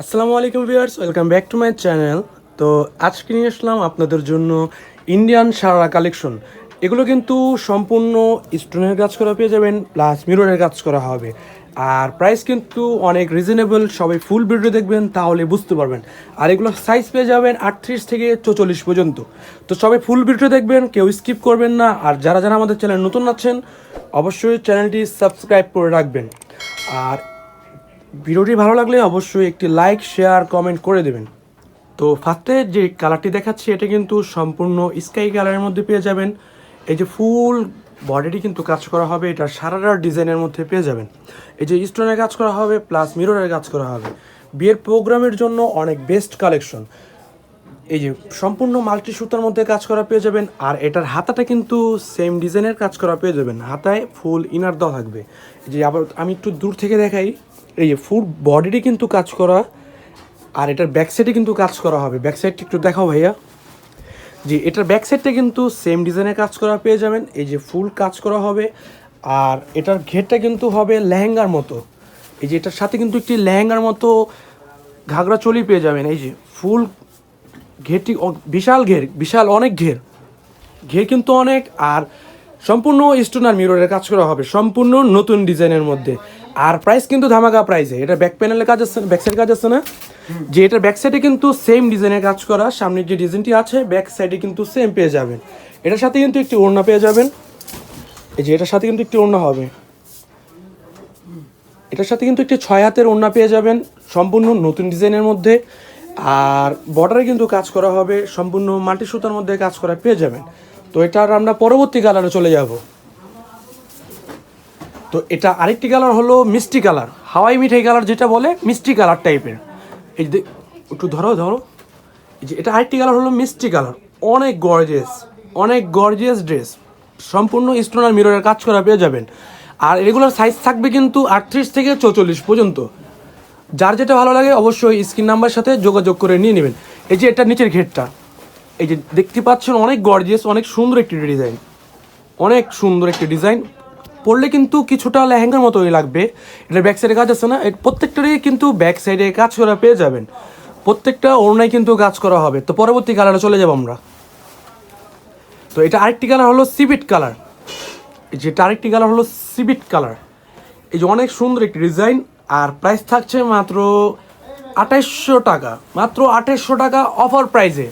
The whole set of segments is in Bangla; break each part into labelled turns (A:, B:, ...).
A: আসসালামু আলাইকুম viewers, welcome back to my channel. তো আজকে নিয়ে আসলাম আপনাদের জন্য ইন্ডিয়ান সারারা কালেকশন। এগুলো কিন্তু সম্পূর্ণ স্টোনের কাজ করা পেয়ে যাবেন, প্লাস মিররের কাজ করা হবে। আর প্রাইস কিন্তু অনেক রিজনেবল, সবাই ফুল ভিডিও দেখবেন তাহলে বুঝতে পারবেন। আর এগুলো সাইজ পেয়ে যাবেন 38 থেকে 44 পর্যন্ত। তো সবাই ফুল ভিডিও দেখবেন, কেউ স্কিপ করবেন না। আর যারা যারা আমাদের চ্যানেল নতুন আছেন অবশ্যই চ্যানেলটি সাবস্ক্রাইব করে রাখবেন। আর ভিডিওটি ভালো লাগলে অবশ্যই একটি লাইক, শেয়ার, কমেন্ট করে দেবেন। তো ফার্স্টে যে কালারটি দেখাচ্ছি এটা কিন্তু সম্পূর্ণ স্কাই কালারের মধ্যে পেয়ে যাবেন। এই যে ফুল বডিটি কিন্তু কাজ করা হবে, এটা সারারার ডিজাইনের মধ্যে পেয়ে যাবেন। এই যে স্টোনের কাজ করা হবে প্লাস মিররের কাজ করা হবে। বিয়ের প্রোগ্রামের জন্য অনেক বেস্ট কালেকশন। এই যে সম্পূর্ণ মাল্টি সুতার মধ্যে কাজ করা পেয়ে যাবেন। আর এটার হাতাটা কিন্তু সেম ডিজাইনের কাজ করা পেয়ে যাবেন, হাতায় ফুল ইনার দেওয়া থাকবে। যে আবার আমি একটু দূর থেকে দেখাই, এই যে ফুল বডিটি কিন্তু কাজ করা। আর এটার ব্যাক সাইডে কিন্তু কাজ করা হবে। ব্যাক সাইডটা একটু দেখাও ভাইয়া। জি, এটার ব্যাক সাইডটা কিন্তু সেম ডিজাইনের কাজ করা পেয়ে যাবেন। এই যে ফুল কাজ করা হবে। আর এটার ঘেরটা কিন্তু হবে লেহেঙ্গার মতো। এই যে এটার সাথে কিন্তু একটি লেহেঙ্গার মতো ঘাগরা চলি পেয়ে যাবেন। এই যে ফুল ঘেরটি বিশাল ঘের, বিশাল অনেক ঘের, ঘের কিন্তু অনেক। আর সম্পূর্ণ স্টোন আর মিররের কাজ করা হবে, সম্পূর্ণ নতুন ডিজাইনের মধ্যে। আর প্রাইস কিন্তু ধামাকা প্রাইসে। এটা ব্যাক প্যানেলের কাজ আছে, ব্যাক সাইড কাজ আছে না, যে এটার ব্যাক সাইডে কিন্তু সেম ডিজাইনের কাজ করা। সামনের যে ডিজাইনটি আছে ব্যাক সাইডে কিন্তু সেম পেয়ে যাবেন। এটার সাথে কিন্তু একটি ওড়না পেয়ে যাবেন। এই যে এটার সাথে কিন্তু একটি ওড়না হবে, এটার সাথে কিন্তু একটি 6 হাতের ওড়না পেয়ে যাবেন সম্পূর্ণ নতুন ডিজাইনের মধ্যে। আর বর্ডারে কিন্তু কাজ করা হবে, সম্পূর্ণ মাল্টি সুতার মধ্যে কাজ করা পেয়ে যাবেন। তো এটার আমরা পরবর্তী কালারে চলে যাব। তো এটা আরেকটি কালার হলো মিষ্টি কালার, হাওয়াই মিঠাই কালার যেটা বলে, মিষ্টি কালার টাইপের। এই যে একটু ধরো ধরো, এই যে এটা আরেকটি কালার হলো মিষ্টি কালার। অনেক গর্জিয়াস, অনেক গর্জিয়াস ড্রেস, সম্পূর্ণ স্টোন আর মিররের কাজ করা পেয়ে যাবেন। আর রেগুলার সাইজ থাকবে কিন্তু 38 থেকে 44 পর্যন্ত। যার যেটা ভালো লাগে অবশ্যই স্ক্রিন নাম্বার সাথে যোগাযোগ করে নিয়ে নেবেন। এই যে এটা নিচের ঘেরটা, এই যে দেখতে পাচ্ছেন অনেক গর্জিয়াস, অনেক সুন্দর একটি ডিজাইন, অনেক সুন্দর একটি ডিজাইন। পরলে কিন্তু কিছুটা লেহেঙ্গার মতোই লাগবে। এটা ব্যাক সাইডে কাজ আছে না, প্রত্যেকটারই কিন্তু ব্যাক সাইডে কাজ করা পেয়ে যাবেন। প্রত্যেকটা ওড়নায় কিন্তু কাজ করা হবে। তো পরবর্তী কালারে চলে যাব আমরা। তো এটা আরেকটি কালার হলো সিবিট কালার। যেটা আরেকটি কালার হলো সিবিট কালার। এই যে অনেক সুন্দর একটি ডিজাইন। আর প্রাইস থাকছে মাত্র 2800 টাকা, মাত্র 2800 টাকা অফার প্রাইসে।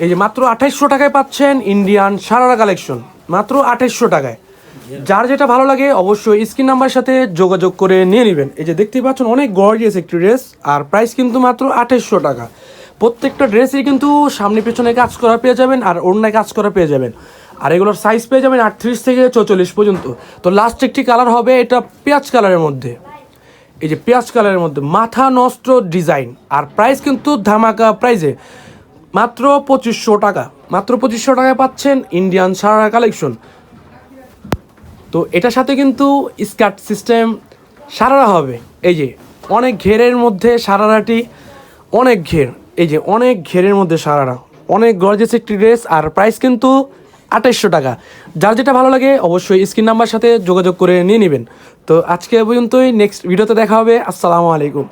A: এই যে মাত্র 2800 টাকায় পাচ্ছেন ইন্ডিয়ান সারারা কালেকশন, মাত্র 2800 টাকায়। যার যেটা ভালো লাগে অবশ্যই স্ক্রিন নাম্বারের সাথে যোগাযোগ করে নিয়ে নেবেন। এই যে দেখতেই পাচ্ছেন অনেক গর্জিয়াস একটি ড্রেস। আর প্রাইস কিন্তু মাত্র 2800 টাকা। প্রত্যেকটা ড্রেসই কিন্তু সামনে পেছনে কাজ করা পেয়ে যাবেন, আর ওড়নায় কাজ করা পেয়ে যাবেন। আর এগুলোর সাইজ পেয়ে যাবেন 38 থেকে 44 পর্যন্ত। তো লাস্ট একটি কালার হবে এটা পেঁয়াজ কালারের মধ্যে। এই যে পেঁয়াজ কালারের মধ্যে মাথা নষ্ট ডিজাইন। আর প্রাইস কিন্তু ধামাকা প্রাইসে, মাত্র 2500 টাকা। মাত্র 2500 টাকায় পাচ্ছেন ইন্ডিয়ান সারারা কালেকশন। তো এটার সাথে কিন্তু স্কার্ট সিস্টেম সারারা হবে। এই যে অনেক ঘেরের মধ্যে সারারাটি, অনেক ঘের, এই যে অনেক ঘেরের মধ্যে সারারা, অনেক গর্জিয়াস একটি ড্রেস। আর প্রাইস কিন্তু 2800 টাকা। যার যেটা ভালো লাগে অবশ্যই স্ক্রিন নাম্বার সাথে যোগাযোগ করে নিয়ে নেবেন। তো আজকে পর্যন্তই, নেক্সট ভিডিওতে দেখা হবে। আসসালামু আলাইকুম।